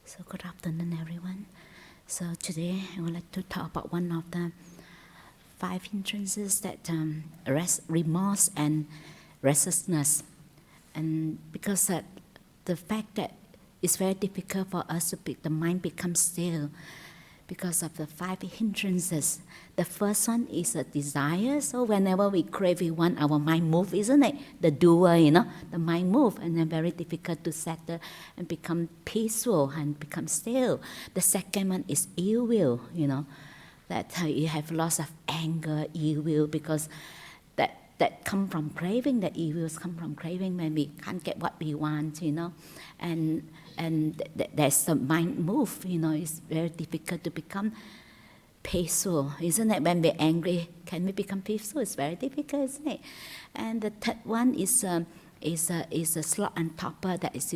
So good afternoon, everyone. So today I would like to talk about one of the 5 hindrances that remorse and restlessness. And because the fact that it's very difficult for us to the mind becomes still because of the 5 hindrances. The first one is a desire. So whenever we crave, we want our mind move, isn't it? The doer, the mind move, and then very difficult to settle and become peaceful and become still. The second one is ill will, that you have lots of anger, ill will, because that come from craving. The ill wills come from craving when we can't get what we want, and there's the mind move, it's very difficult to become peaceful, isn't it? When we're angry, can we become peaceful? It's very difficult, isn't it? And the third one is a sloth and torpor, that is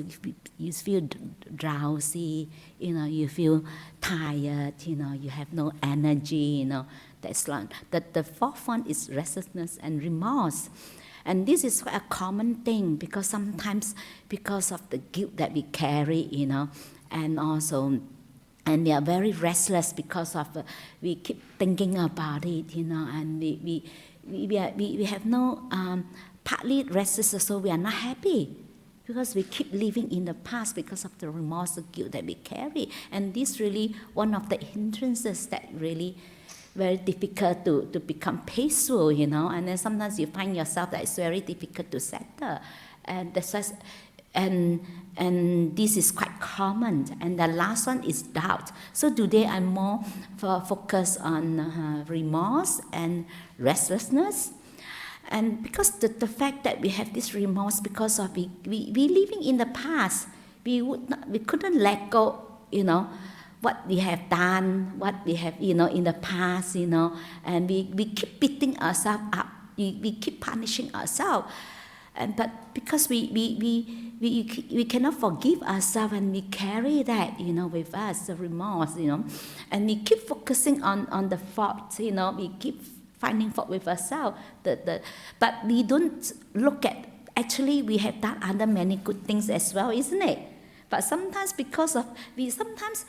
you feel drowsy, you feel tired, you have no energy, that's sloth. The fourth one is restlessness and remorse. And this is a common thing because sometimes because of the guilt that we carry, and we are very restless because of we keep thinking about it, and we have no partly restless, so we are not happy because we keep living in the past because of the remorse, the guilt that we carry, and this really one of the hindrances that really very difficult to become peaceful, and then sometimes you find yourself that it's very difficult to settle, and that's why, and this is quite common. And the last one is doubt. So today I'm more focused on remorse and restlessness, and because the fact that we have this remorse because of we living in the past, we couldn't let go, what we have done, what we have, in the past, and we keep beating ourselves up, we keep punishing ourselves, but because we cannot forgive ourselves, and we carry that, with us, the remorse, and we keep focusing on the fault, we keep finding fault with ourselves, but we don't look at actually we have done other many good things as well, isn't it? But sometimes because we sometimes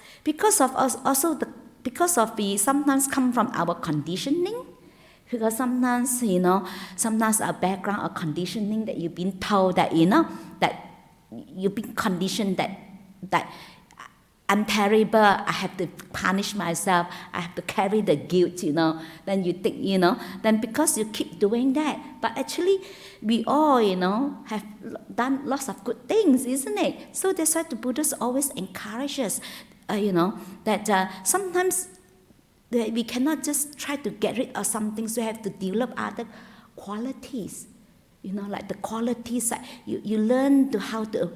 come from our conditioning, because sometimes sometimes our background or conditioning that you've been told that that you've been conditioned that I'm terrible, I have to punish myself, I have to carry the guilt, then you think, then because you keep doing that, but actually we all, have done lots of good things, isn't it? So that's why the Buddhists always encourage us, that sometimes we cannot just try to get rid of some things, we have to develop other qualities, like the qualities that you learn how to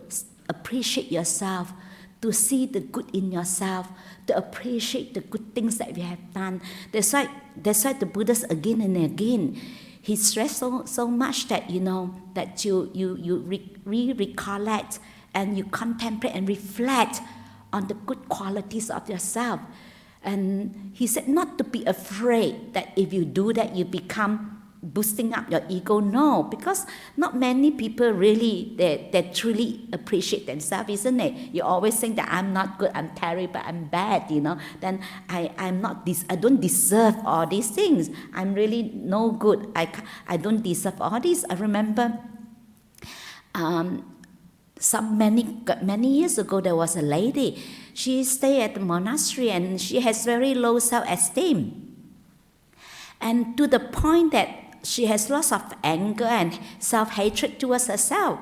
appreciate yourself, to see the good in yourself, to appreciate the good things that we have done. That's why the Buddhists again and again, he stressed so much that that you recollect and you contemplate and reflect on the good qualities of yourself. And he said not to be afraid that if you do that you become boosting up your ego. No, because not many people really they truly appreciate themselves, isn't it? You always think that I'm not good, I'm terrible, I'm bad, then I'm not I don't deserve all these things, I'm really no good, I don't deserve all this. I remember many years ago there was a lady, she stayed at the monastery and she has very low self-esteem, and to the point that she has lots of anger and self-hatred towards herself.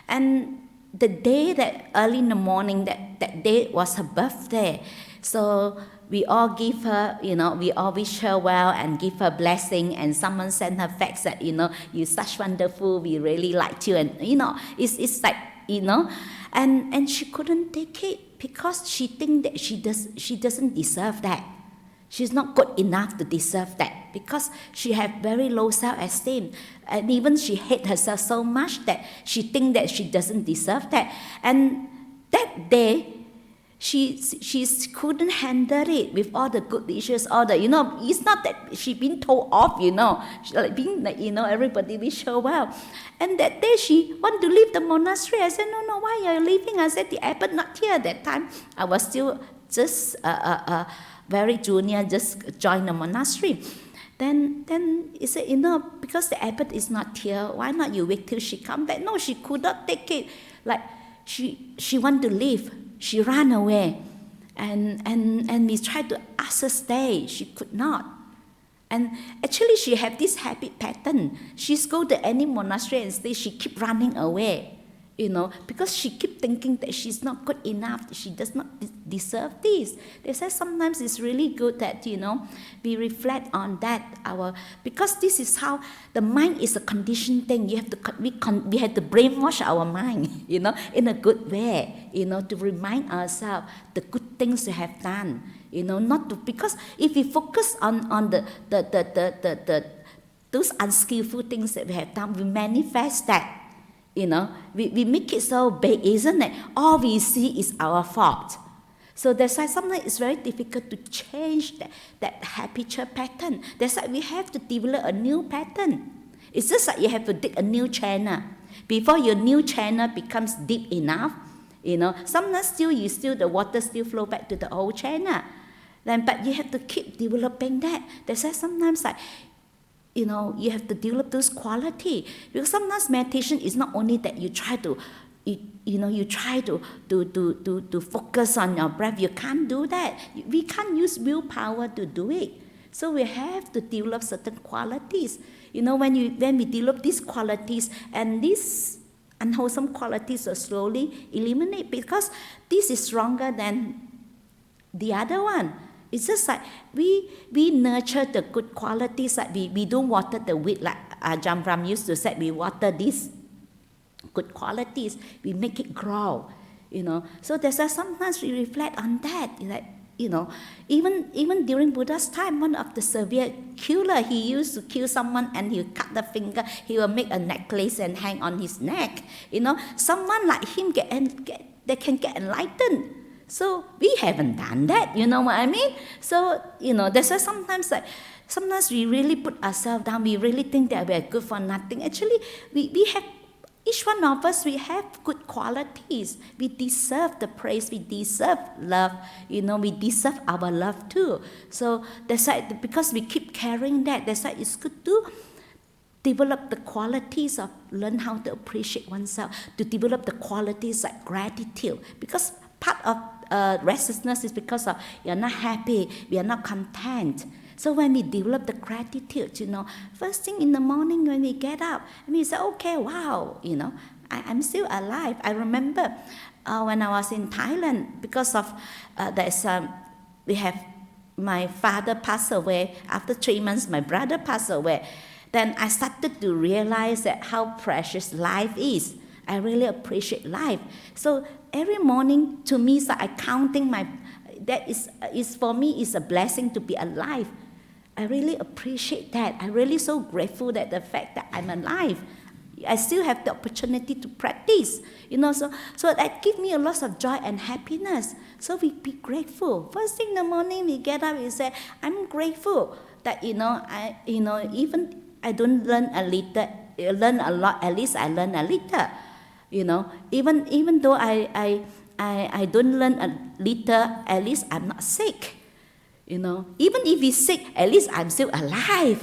And the day that early in the morning, that day was her birthday. So we all give her, we all wish her well and give her blessing, and someone sent her fax that, you're such wonderful, we really liked you, and it's like, and she couldn't take it because she thinks that she doesn't deserve that. She's not good enough to deserve that because she had very low self-esteem, and even she hates herself so much that she thinks that she doesn't deserve that. And that day, she couldn't handle it with all the good dishes, all the, it's not that she been told off, she like being like, everybody wish her well. And that day she want to leave the monastery. I said, no, why are you leaving? I said, the abbot not here at that time. I was still just very junior, just joined the monastery. Then he said, because the abbot is not here, why not you wait till she come back? No, she could not take it. Like she want to leave. She ran away, and we tried to ask her stay. She could not. And actually, she had this habit pattern. She's go to any monastery and stay. She keep running away, because she keep thinking that she's not good enough. She does not deserve this. They say sometimes it's really good that we reflect on that. Because this is how the mind is a conditioned thing. You have to we have to brainwash our mind, in a good way, to remind ourselves the good things we have done. Not to, because if we focus on the those unskillful things that we have done, we manifest that. We make it so big, isn't it? All we see is our fault. So that's why sometimes it's very difficult to change that habitual pattern. That's why we have to develop a new pattern. It's just like you have to dig a new channel. Before your new channel becomes deep enough, sometimes the water still flow back to the old channel. But you have to keep developing that. That's why sometimes you have to develop those quality. Because sometimes meditation is not only that you try to, to focus on your breath. You can't do that. We can't use willpower to do it. So we have to develop certain qualities. When we develop these qualities, and these unwholesome qualities will slowly eliminate, because this is stronger than the other one. It's just like we nurture the good qualities, like we don't water the weed, like Ajahn used to say, we water these good qualities, we make it grow, So that's why sometimes we reflect on that, even during Buddha's time, one of the severe killer, he used to kill someone and he would cut the finger, he will make a necklace and hang on his neck. Someone like him they can get enlightened. So we haven't done that, you know what I mean? So, that's why sometimes we really put ourselves down. We really think that we are good for nothing. Actually, we have, each one of us, we have good qualities. We deserve the praise. We deserve love. We deserve our love too. So that's why, because we keep carrying that, that's why it's good to develop the qualities of learn how to appreciate oneself, to develop the qualities like gratitude. Because part of restlessness is because of you're not happy, we are not content. So when we develop the gratitude, first thing in the morning when we get up, and we say, okay, wow, I'm still alive. I remember when I was in Thailand, because of we have my father passed away. After 3 months, my brother passed away. Then I started to realize that how precious life is. I really appreciate life. So every morning, to me, it's like counting that is for me is a blessing to be alive. I really appreciate that. I'm really so grateful that the fact that I'm alive. I still have the opportunity to practice, so that gives me a lot of joy and happiness. So we be grateful. First thing in the morning, we get up, we say, I'm grateful that, even I don't learn a lot, at least I learn a little. Even though I don't learn a little, at least I'm not sick. Even if we're sick, at least I'm still alive.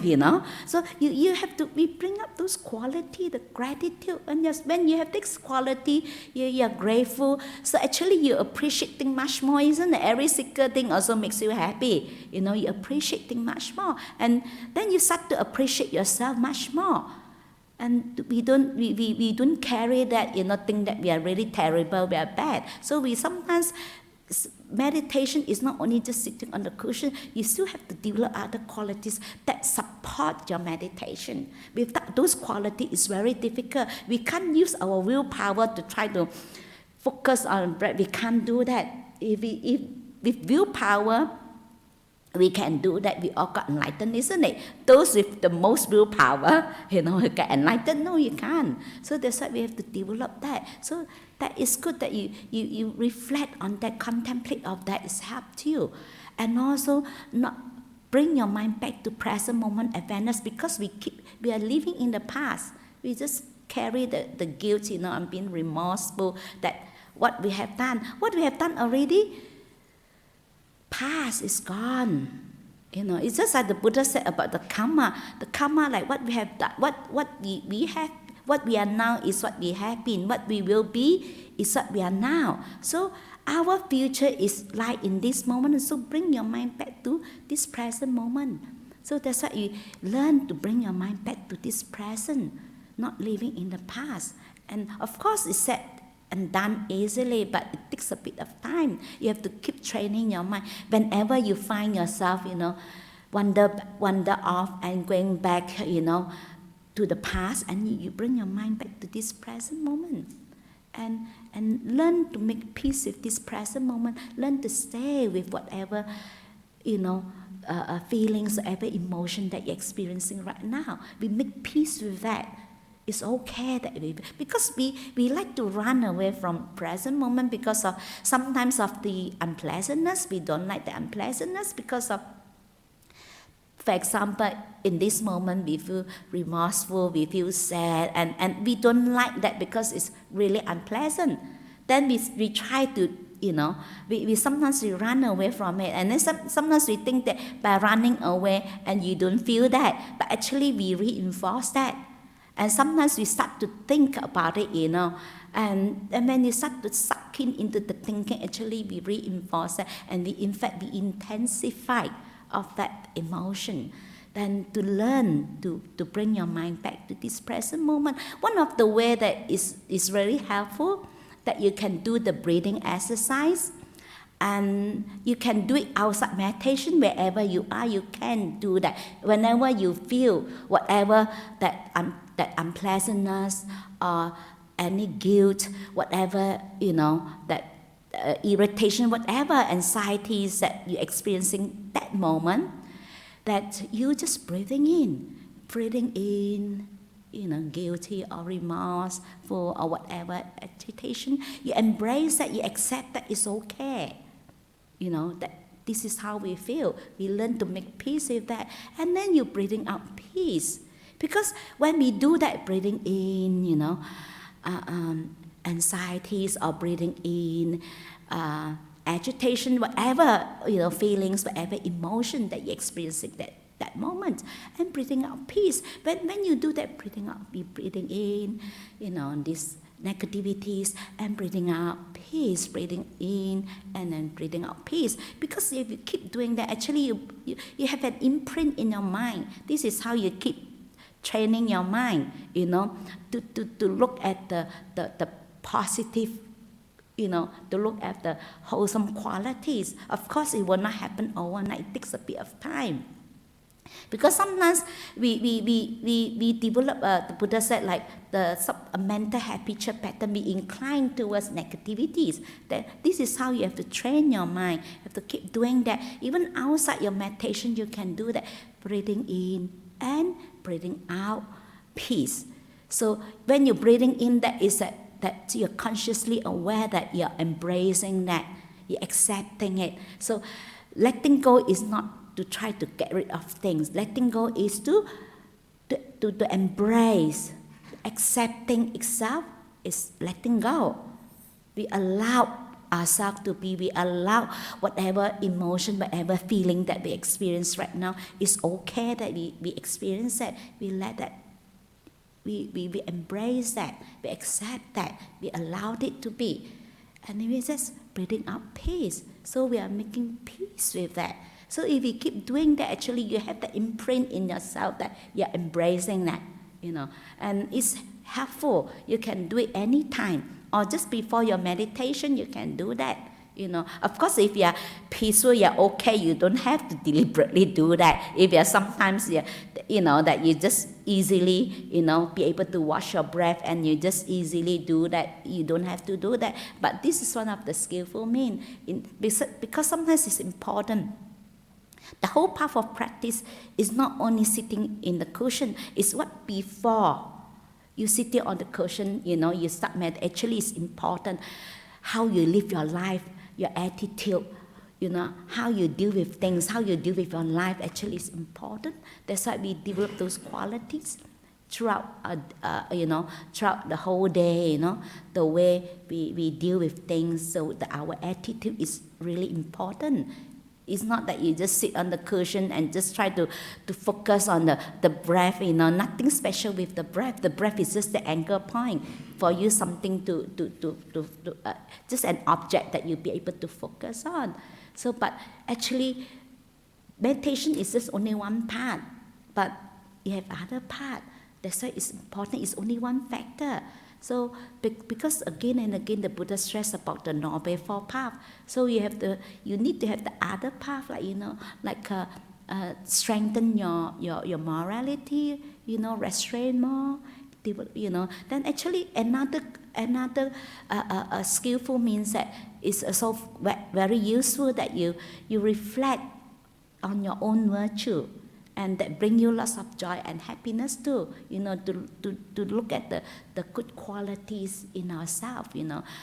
So you have to, we bring up those quality, the gratitude, and just when you have this quality, you're grateful. So actually you appreciate things much more, isn't it? Every single thing also makes you happy. You appreciate things much more, and then you start to appreciate yourself much more. And we don't carry that, think that we are really terrible, we are bad. So we sometimes, meditation is not only just sitting on the cushion, you still have to develop other qualities that support your meditation. Without those qualities, it's very difficult. We can't use our willpower to try to focus on breath. We can't do that. If with willpower, we can do that. We all got enlightened, isn't it? Those with the most willpower, get enlightened. No, you can't. So that's why we have to develop that. So that is good that you reflect on that, contemplate of that. It's helped you. And also not bring your mind back to present moment awareness, because we are living in the past. We just carry the guilt, and being remorseful that what we have done already, past is gone. It's just like the Buddha said about the karma. The karma, like what we have done, what we have, what we are now is what we have been. What we will be is what we are now. So our future is like in this moment. So bring your mind back to this present moment. So that's why you learn to bring your mind back to this present, not living in the past. And of course, it's said and done easily, but it takes a bit of time. You have to keep training your mind. Whenever you find yourself, wander off and going back, to the past, and you bring your mind back to this present moment, and learn to make peace with this present moment. Learn to stay with whatever, feelings, whatever emotion that you're experiencing right now. We make peace with that. It's okay that because we like to run away from present moment because of sometimes of the unpleasantness. We don't like the unpleasantness because of, for example, in this moment we feel remorseful, we feel sad, and we don't like that because it's really unpleasant. Then we try to, we sometimes we run away from it, and then sometimes we think that by running away and you don't feel that, but actually we reinforce that. And sometimes we start to think about it, and when you start to suck into the thinking, actually we reinforce it, and we intensify of that emotion. Then to learn to bring your mind back to this present moment. One of the way that is very helpful, that you can do the breathing exercise, and you can do it outside meditation. Wherever you are, you can do that. Whenever you feel whatever that unpleasantness or any guilt, whatever, that irritation, whatever anxieties that you're experiencing that moment, that you just breathing in, guilty or remorseful or whatever agitation. You embrace that, you accept that it's okay. That this is how we feel. We learn to make peace with that. And then you're breathing out peace. Because when we do that, breathing in, anxieties, or breathing in agitation, whatever, feelings, whatever emotion that you're experiencing that moment, and breathing out peace. When you do that, breathing out, be breathing in, these negativities, and breathing out peace, breathing in and then breathing out peace. Because if you keep doing that, actually you have an imprint in your mind. This is how you keep training your mind, to look at the positive, to look at the wholesome qualities. Of course, it will not happen overnight. It takes a bit of time. Because sometimes we develop, the Buddha said, like a mental habitual pattern, we incline towards negativities. That this is how you have to train your mind. You have to keep doing that. Even outside your meditation, you can do that. Breathing in and breathing out, peace. So when you're breathing in, that is that you're consciously aware that you're embracing that, you're accepting it. So letting go is not to try to get rid of things. Letting go is to embrace. Accepting itself is letting go. We allow ourselves to be, we allow whatever emotion, whatever feeling that we experience right now is okay that we experience that. We let that, we embrace that, we accept that, we allowed it to be. And then we just breathing out peace. So we are making peace with that. So if you keep doing that, actually you have the imprint in yourself that you're embracing that, and it's helpful. You can do it anytime, or just before your meditation, you can do that. Of course, if you're peaceful, you're okay, you don't have to deliberately do that. If you're sometimes, that you just easily, be able to watch your breath and you just easily do that, you don't have to do that. But this is one of the skillful means, because sometimes it's important The whole path of practice is not only sitting in the cushion, it's what before you sitting on the cushion, you start meditating. Actually, it's important how you live your life, your attitude, how you deal with things, how you deal with your life actually is important. That's why we develop those qualities throughout, throughout the whole day, the way we deal with things. So our attitude is really important. It's not that you just sit on the cushion and just try to focus on the breath, nothing special with the breath. The breath is just the anchor point for you, something to just an object that you'll be able to focus on. So, but actually, meditation is just only one part, but you have other part. That's why it's important, it's only one factor. So, because again and again the Buddha stressed about the Noble Four Path. So you need to have the other path, like strengthen your morality, restrain more, Then actually another skillful means that it's also very useful that you reflect on your own virtue. And that bring you lots of joy and happiness too, to look at the good qualities in ourselves,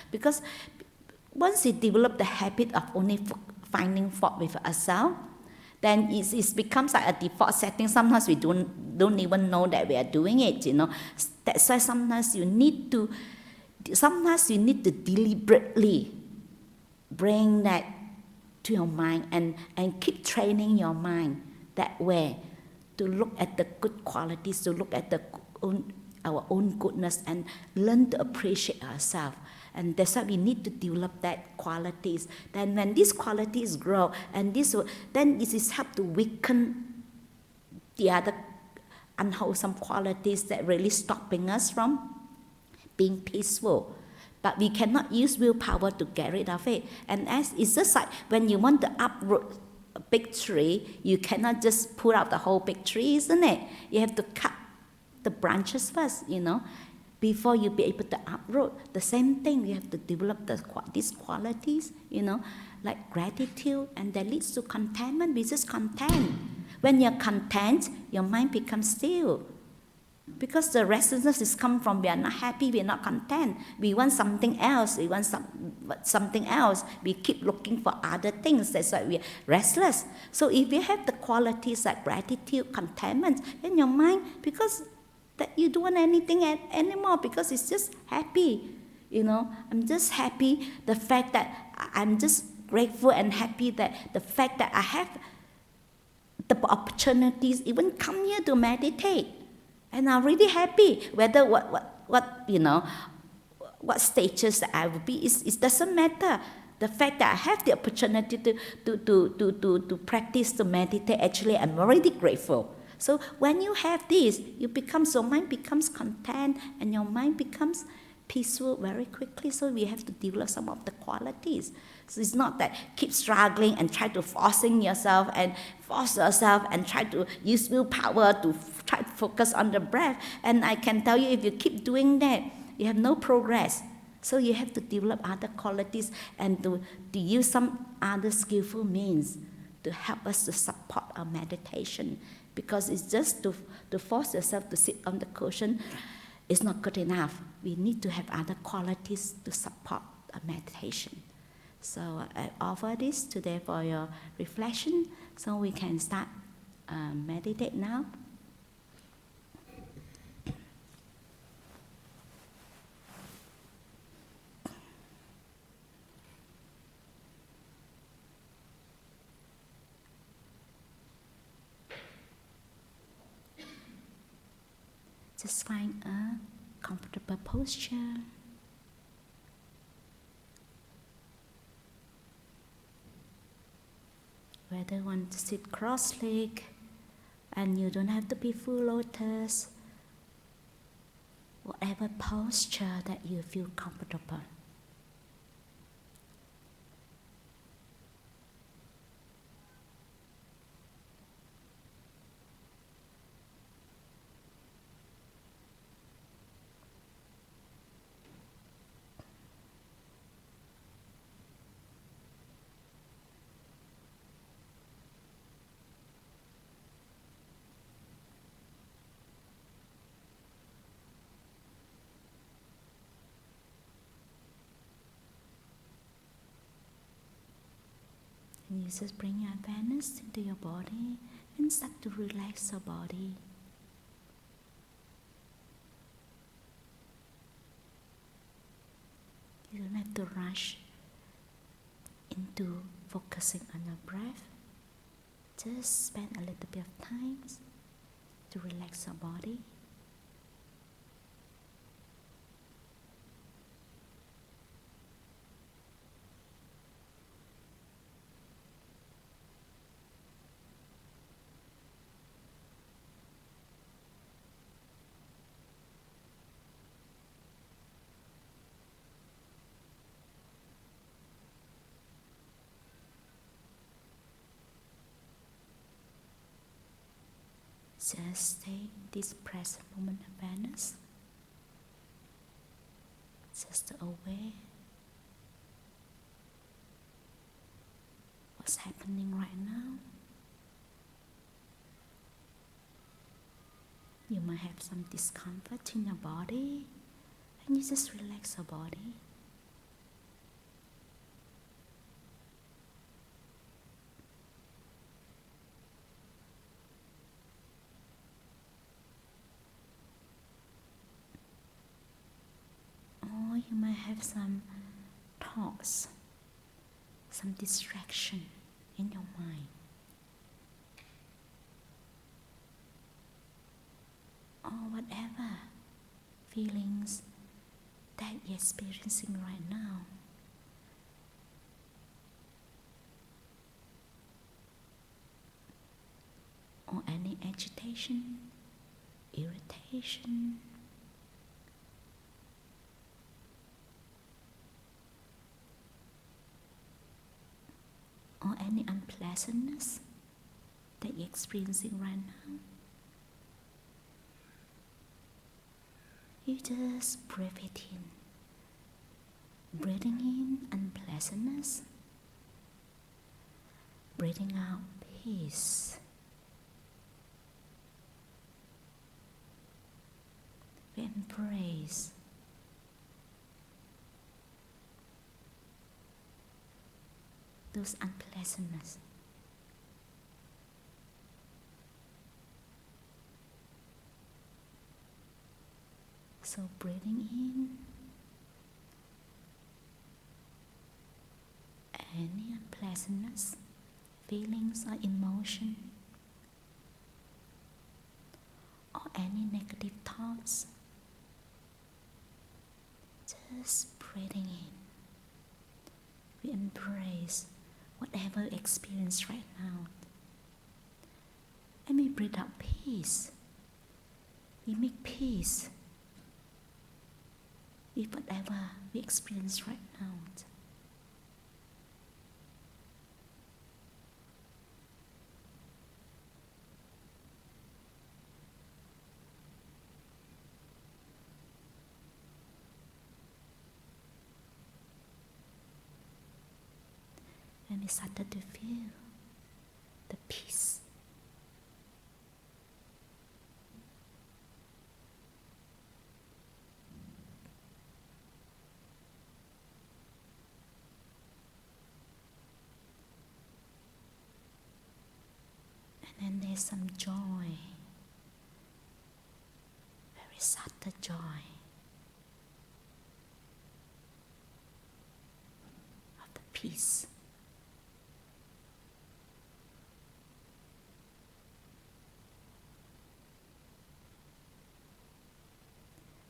Because once we develop the habit of only finding fault with ourselves, then it becomes like a default setting. Sometimes we don't even know that we are doing it, That's why sometimes you need to deliberately bring that to your mind and keep training your mind that way, to look at the good qualities, to look at our own goodness and learn to appreciate ourselves. And that's why we need to develop that qualities. Then when these qualities grow, then this is help to weaken the other unwholesome qualities that really stopping us from being peaceful. But we cannot use willpower to get rid of it. And it's just like when you want to uproot a big tree, you cannot just pull out the whole big tree, isn't it? You have to cut the branches first, before you be able to uproot. The same thing, you have to develop these qualities, like gratitude, and that leads to contentment. We just content. When you're content, your mind becomes still. Because the restlessness is come from we are not happy, we are not content. We want something else, something else. We keep looking for other things. That's why we are restless. So if you have the qualities like gratitude, contentment, then your mind, because that you don't want anything anymore, because it's just happy. I'm just happy. The fact that I'm just grateful and happy that the fact that I have the opportunities even come here to meditate. And I'm really happy. Whether what stages that I will be, it doesn't matter. The fact that I have the opportunity to practice, to meditate, actually I'm already grateful. So when you have this, your mind becomes content and your mind becomes peaceful very quickly. So we have to develop some of the qualities. So it's not that keep struggling and try to force yourself and try to use willpower to try to focus on the breath. And I can tell you, if you keep doing that, you have no progress. So you have to develop other qualities and to use some other skillful means to help us to support our meditation. Because it's just to force yourself to sit on the cushion is not good enough. We need to have other qualities to support our meditation. So I offer this today for your reflection, so we can start meditate now. Just find a comfortable posture. Whether you want to sit cross-legged, and you don't have to be full lotus, whatever posture that you feel comfortable. you just bring your awareness into your body and start to relax your body. You don't have to rush into focusing on your breath. Just spend a little bit of time to relax your body. Just take this present moment awareness, just aware what's happening right now. You might have some discomfort in your body, and you just relax your body. Or you might have some thoughts, some distraction in your mind. Or whatever feelings that you're experiencing right now. Or any agitation, irritation, or any unpleasantness that you're experiencing right now. You just breathe it in. Breathing in unpleasantness, breathing out peace. We embrace those unpleasantness. So breathing in any unpleasantness, feelings or emotion, or any negative thoughts, just breathing in. We embrace whatever we experience right now. And we breathe out peace. We make peace with whatever we experience right now. And we started to feel the peace. And then there's some joy, very subtle joy of the peace.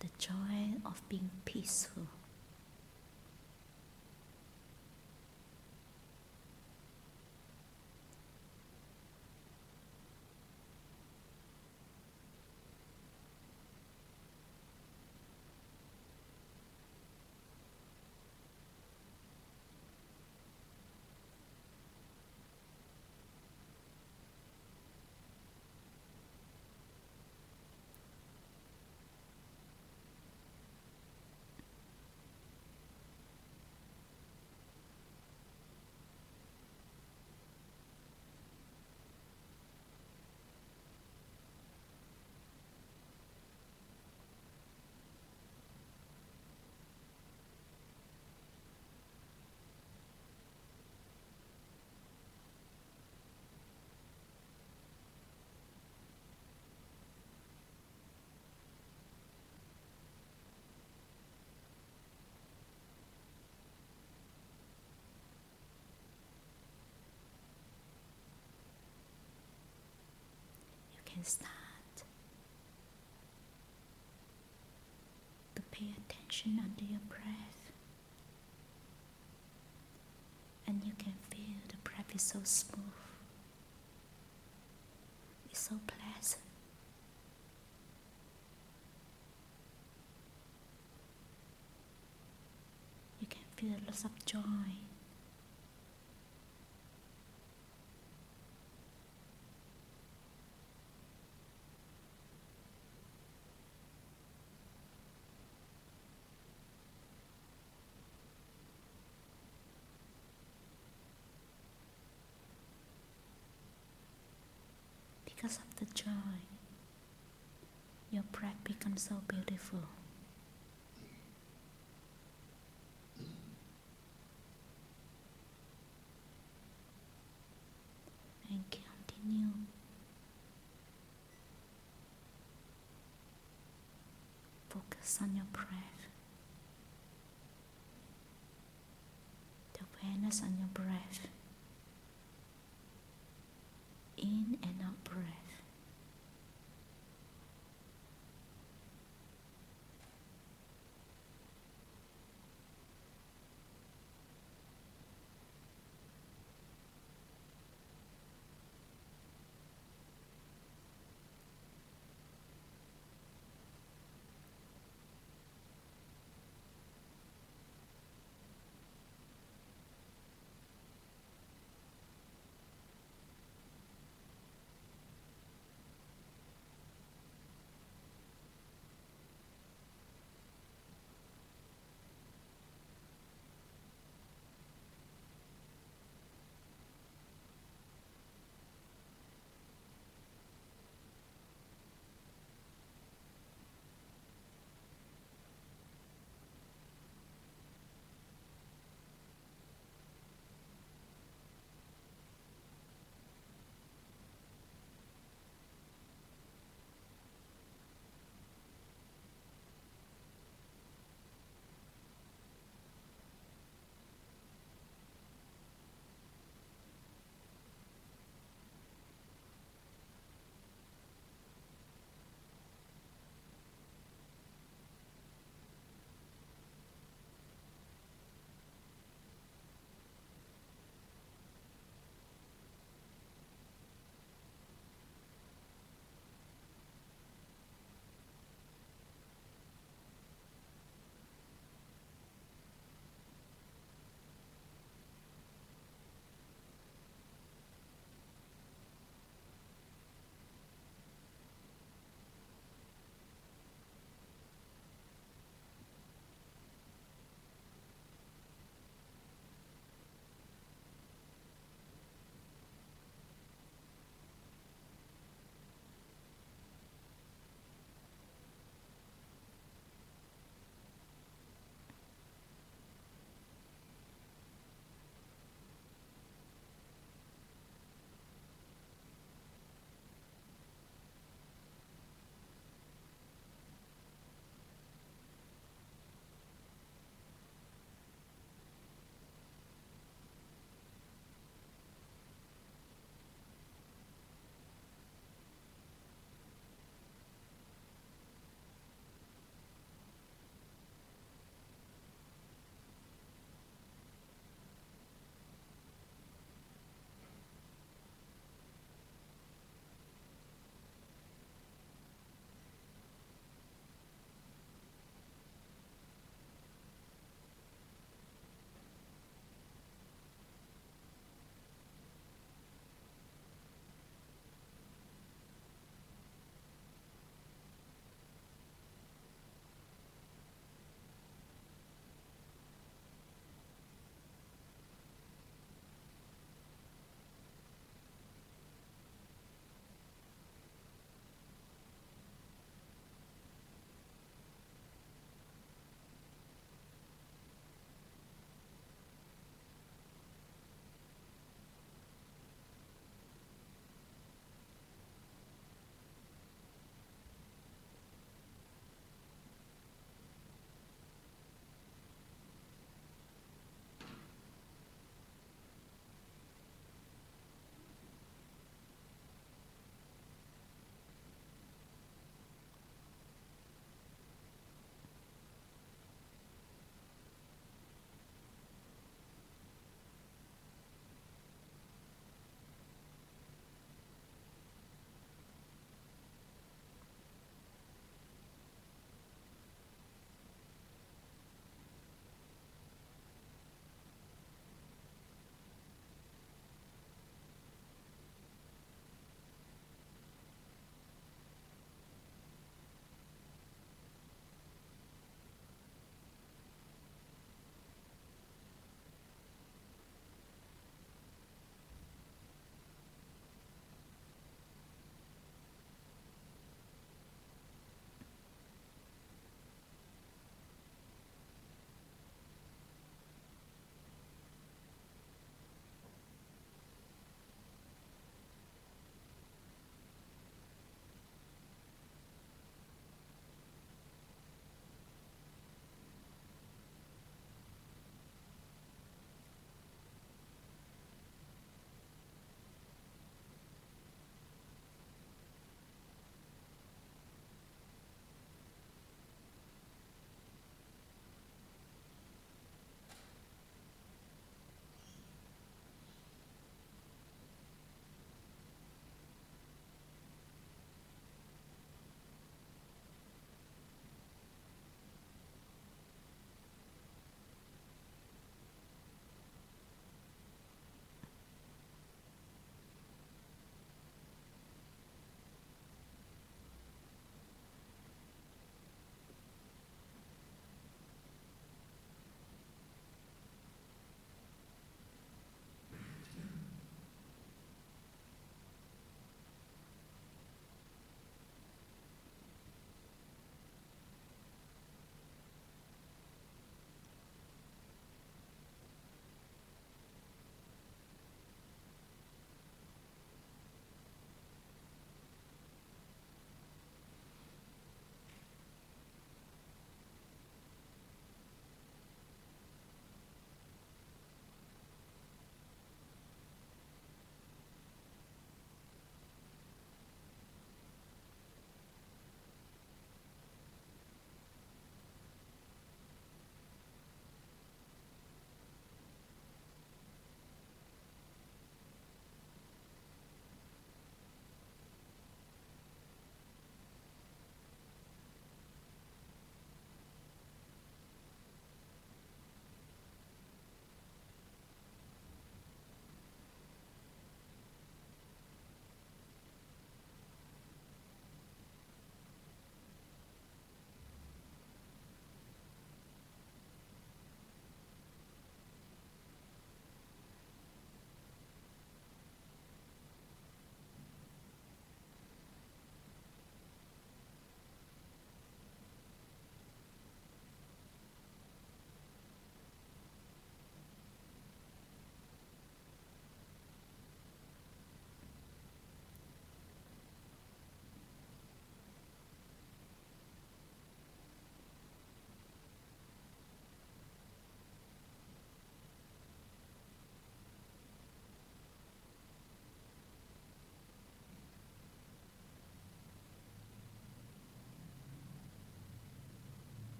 The joy of being peaceful. start to pay attention under your breath. And you can feel the breath is so smooth. It's so pleasant. You can feel lots of joy. Because of the joy, your breath becomes so beautiful. And continue. Focus on your breath. The awareness on your breath. In and out breath.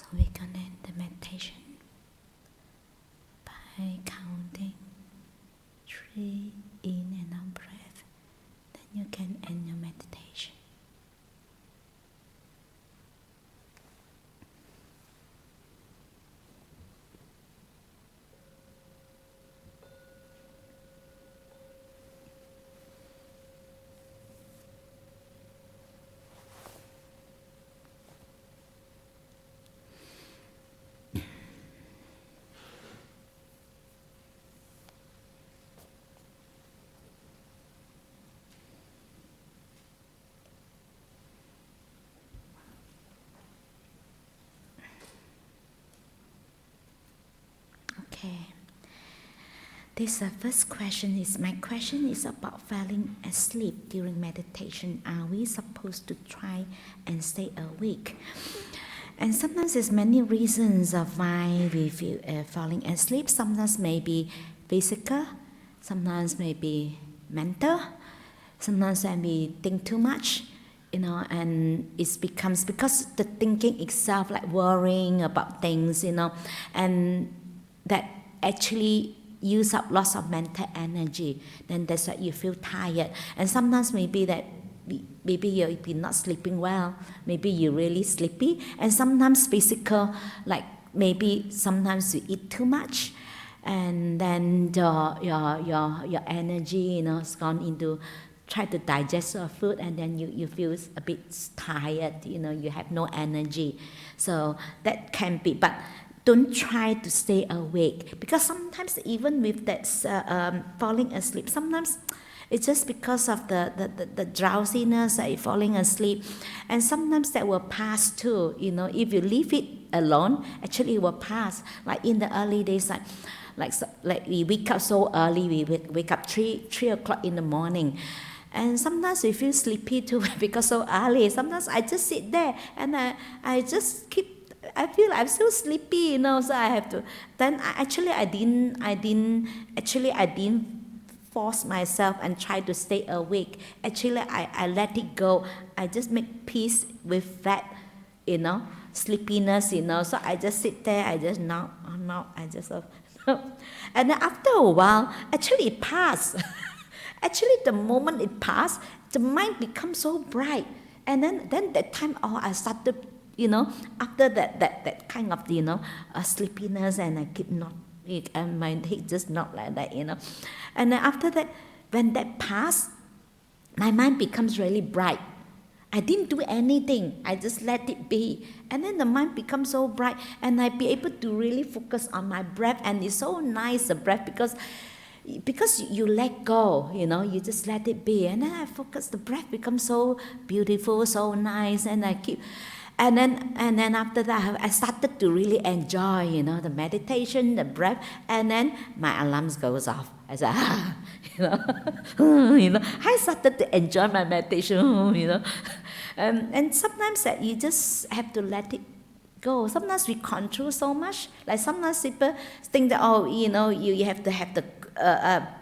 So we're going to end the meditation by counting 3 in and out breath. Then you can end your meditation. Okay. This first question is, my question is about falling asleep during meditation. Are we supposed to try and stay awake? And sometimes there's many reasons of why we feel falling asleep. Sometimes maybe physical, sometimes maybe mental, sometimes when we think too much, and it becomes, because the thinking itself, like worrying about things, and that actually use up lots of mental energy, then that's why you feel tired. And sometimes maybe you've been not sleeping well, maybe you're really sleepy, and sometimes physical, like maybe sometimes you eat too much, and then your energy has gone into try to digest your food, and then you feel a bit tired, you have no energy. So that can be, but don't try to stay awake, because sometimes even with that falling asleep, sometimes it's just because of the drowsiness that you're falling asleep, and sometimes that will pass too. If you leave it alone, actually it will pass. Like in the early days, like we wake up so early, we wake up 3 o'clock in the morning. And sometimes we feel sleepy too because so early. Sometimes I just sit there and I just I feel I'm so sleepy, so I have to. Then I didn't force myself and try to stay awake. Actually, I let it go. I just make peace with that, sleepiness, So I just sit there, I just knock, I just, and then after a while, actually it passed. Actually, the moment it passed, the mind becomes so bright. And then that time, I started, after that kind of, sleepiness, and I keep not, and my head just not like that, And then after that, when that passed, my mind becomes really bright. I didn't do anything. I just let it be. And then the mind becomes so bright, and I be able to really focus on my breath. And it's so nice, the breath, because you let go, you just let it be. And then I focus, the breath becomes so beautiful, so nice, and I keep. And then after that, I started to really enjoy, the meditation, the breath, and then my alarms goes off. I said, I started to enjoy my meditation, and sometimes that you just have to let it go. Sometimes we control so much. Like sometimes people think that, you have to have the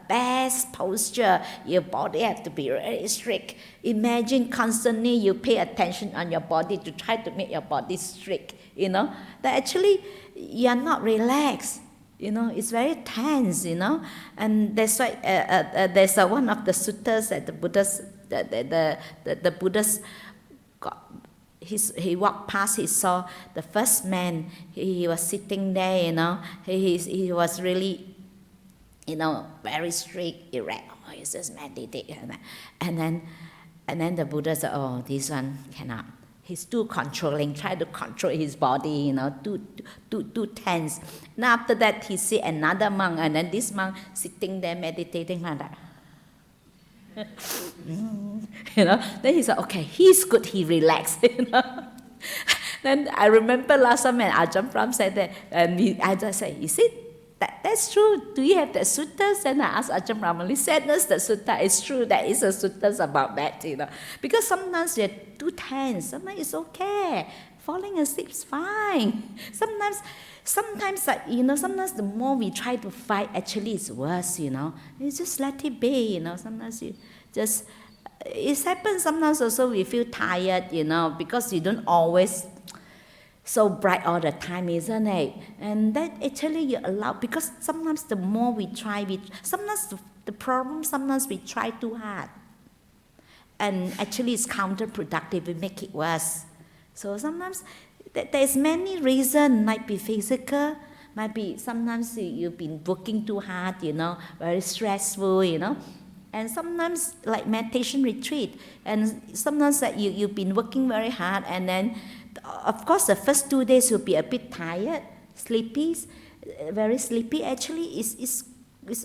best posture, your body have to be very strict. Imagine constantly you pay attention on your body to try to make your body strict, that actually you are not relaxed, it's very tense, and that's why there's one of the suttas that the Buddhist, the Buddhist got. He walked past, he saw the first man, he was sitting there, he was really, very strict, erect. He's just meditating. And then the Buddha said, this one cannot. He's too controlling, try to control his body, too tense. And after that, he see another monk, and then this monk sitting there meditating like that. Then he said, okay, he's good, he relaxed, Then I remember last time when Ajahn said that, and I just said, you see, that's true. Do you have the suttas? And I asked Ajahn Brahman, he said, the sutta is true, there is a suttas about that, Because sometimes you're too tense, sometimes it's okay. Falling asleep is fine. Sometimes sometimes the more we try to fight, actually it's worse, You just let it be, Sometimes you just, it happens sometimes also we feel tired, because you don't always so bright all the time, isn't it? And that actually you allow, because sometimes the more we try, sometimes the problem, sometimes we try too hard. And actually it's counterproductive, we make it worse. So sometimes there's many reasons, might be physical, might be sometimes you've been working too hard, very stressful, And sometimes like meditation retreat, and sometimes that you've been working very hard, and then of course the first 2 days you'll be a bit tired, sleepy, very sleepy. Actually it's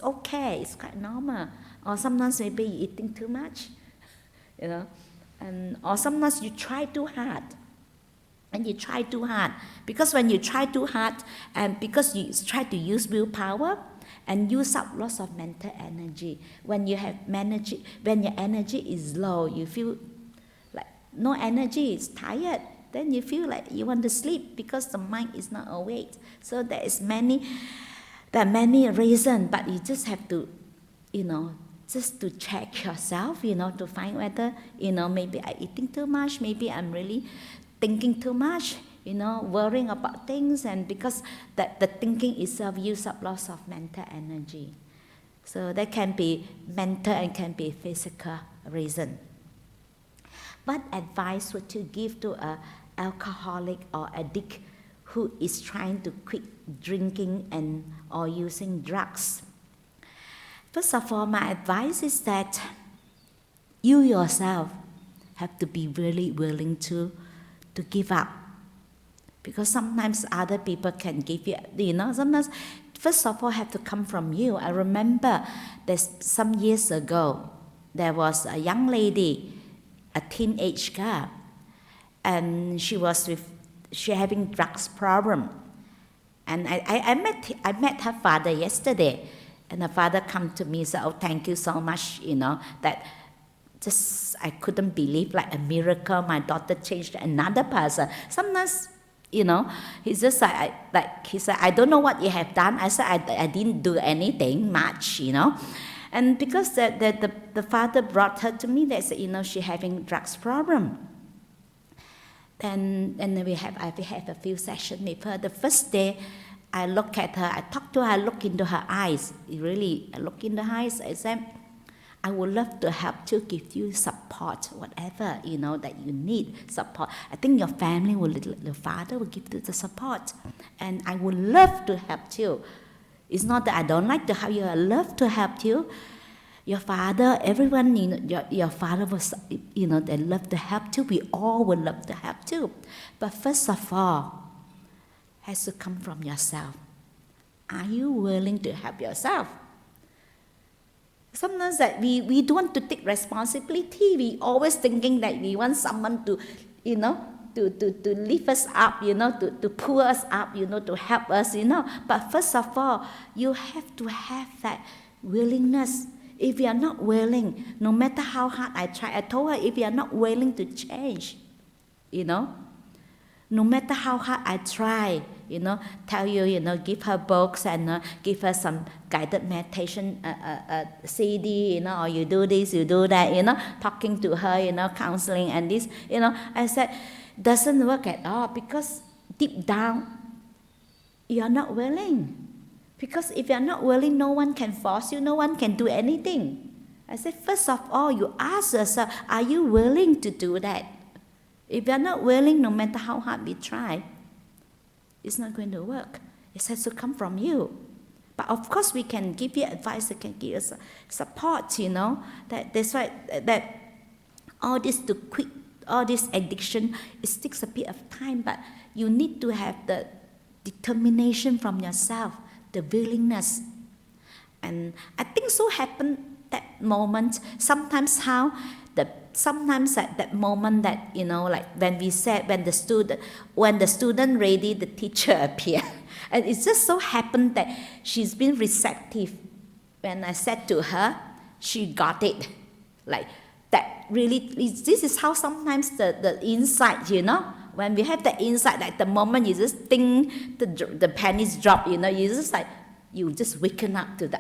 okay, it's quite normal. Or sometimes maybe you're eating too much, and or sometimes you try too hard. And you try too hard, because when you try too hard, and because you try to use willpower and use up lots of mental energy, when your energy is low, you feel like no energy, it's tired, then you feel like you want to sleep because the mind is not awake. So there are many reasons, but you just have to, just to check yourself, to find whether, maybe I'm eating too much, maybe I'm really thinking too much, worrying about things, and because the thinking itself uses up lots of mental energy. So that can be mental and can be physical reason. What advice would you give to an alcoholic or addict who is trying to quit drinking and or using drugs? First of all, my advice is that you yourself have to be really willing to give up. Because sometimes other people can give you, sometimes, first of all, have to come from you. I remember some years ago, there was a young lady, a teenage girl, and she having drugs problem. And I met her father yesterday, and her father come to me and said, "Oh, thank you so much, that just I couldn't believe, like a miracle, my daughter changed to another person." Sometimes, he's just like he said, "I don't know what you have done." I said, I didn't do anything much, And because the father brought her to me, they said, she having drugs problem. And we have a few sessions with her. The first day, I look at her, I talk to her, I look into her eyes. Really, I look in the eyes, I said, "I would love to help to give you support, whatever, that you need support. I think your family the father will give you the support. And I would love to help you. It's not that I don't like to help you, I love to help you. Your father, everyone, your father was, they love to help you. We all would love to help you. But first of all, has to come from yourself. Are you willing to help yourself?" Sometimes that we don't want to take responsibility. We always thinking that we want someone to, to lift us up, to pull us up, to help us, But first of all, you have to have that willingness. If you are not willing, no matter how hard I try, I told her, if you are not willing to change, no matter how hard I try, tell you, give her books and give her some guided meditation CD, or you do this, you do that, talking to her, counseling and this, I said, doesn't work at all, because deep down, you're not willing. Because if you're not willing, no one can force you, no one can do anything. I said, first of all, you ask yourself, are you willing to do that? If you're not willing, no matter how hard we try, it's not going to work. It has to come from you. But of course, we can give you advice, we can give us support, That's why that all this to quit, all this addiction, it takes a bit of time, but you need to have the determination from yourself, the willingness. And I think so happened that moment, sometimes at that moment that, like when we said, when the student ready, the teacher appear. And it just so happened that she's been receptive. When I said to her, she got it. Like that really, this is how sometimes the insight, when we have the insight, like the moment you just think the pennies drop, you just like, you just waken up to the,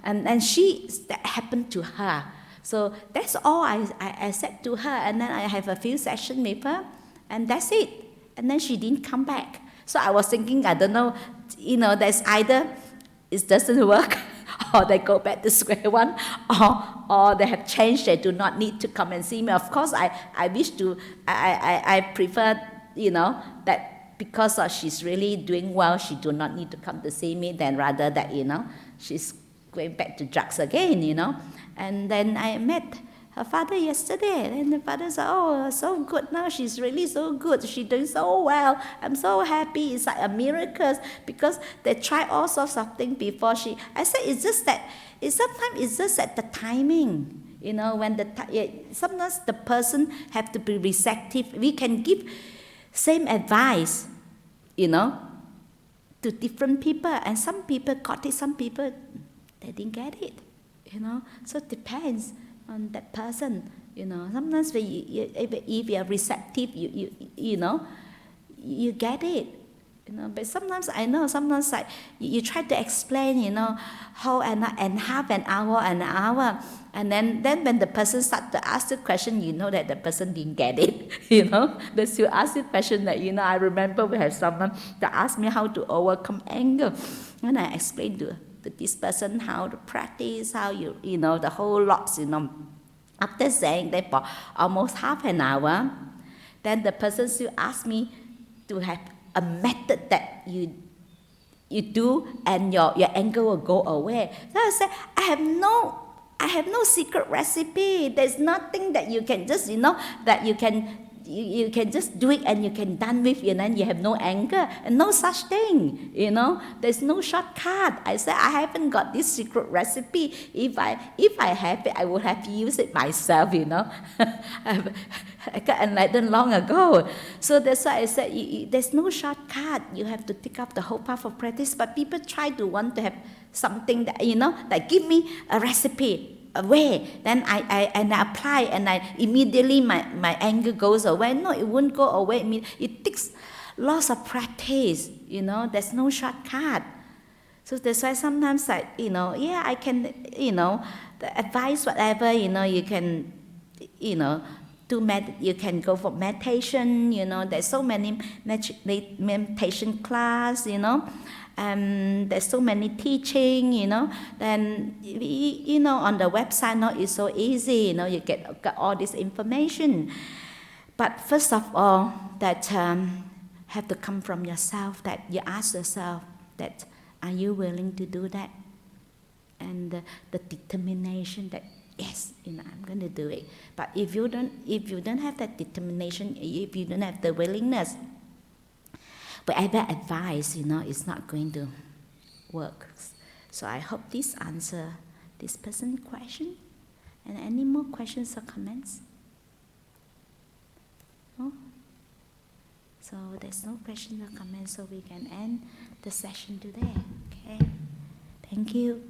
and that happened to her. So that's all I said to her, and then I have a few sessions with her, and that's it. And then she didn't come back. So I was thinking, I don't know, there's either it doesn't work, or they go back to square one, or they have changed, they do not need to come and see me. Of course, I wish to, I prefer, that because she's really doing well, she do not need to come to see me, than rather that, she's going back to drugs again, And then I met her father yesterday, and the father said, oh, so good now, she's really so good, she's doing so well, I'm so happy, it's like a miracle, because they try all sorts of things before I said, sometimes it's just at the timing, when sometimes the person have to be receptive. We can give same advice, to different people, and some people got it, some people, they didn't get it, so it depends on that person, Sometimes if you are receptive, you get it, But sometimes I know, sometimes like you try to explain, whole and half an hour, and then when the person starts to ask the question, that the person didn't get it, They still ask the question that, I remember we have someone that asked me how to overcome anger, and I explained to this person how to practice, how the whole lots, After saying that for almost half an hour, then the person still asked me to have a method that you do and your anger will go away. So I said, I have no secret recipe. There's nothing that you can just, that you can just do it and you can done with, and you have no anger, and no such thing, There's no shortcut. I said, I haven't got this secret recipe. If I have it, I would have used it myself, I got enlightened long ago. So that's why I said, there's no shortcut. You have to take up the whole path of practice. But people try to want to have something that, that give me a recipe, a way, then I apply, and immediately my anger goes away. No, it won't go away. It takes lots of practice, there's no shortcut. So that's why sometimes I can, the advice, whatever, you can, you can go for meditation, there's so many meditation class, there's so many teaching, then, on the website, it's so easy, you get all this information. But first of all, that have to come from yourself, that you ask yourself that, are you willing to do that? And the determination that, yes, I'm going to do it. But if you don't have that determination, if you don't have the willingness, whatever advice, is not going to work. So I hope this answer this person's question. And any more questions or comments? No? So there's no questions or comments, so we can end the session today. Okay. Thank you.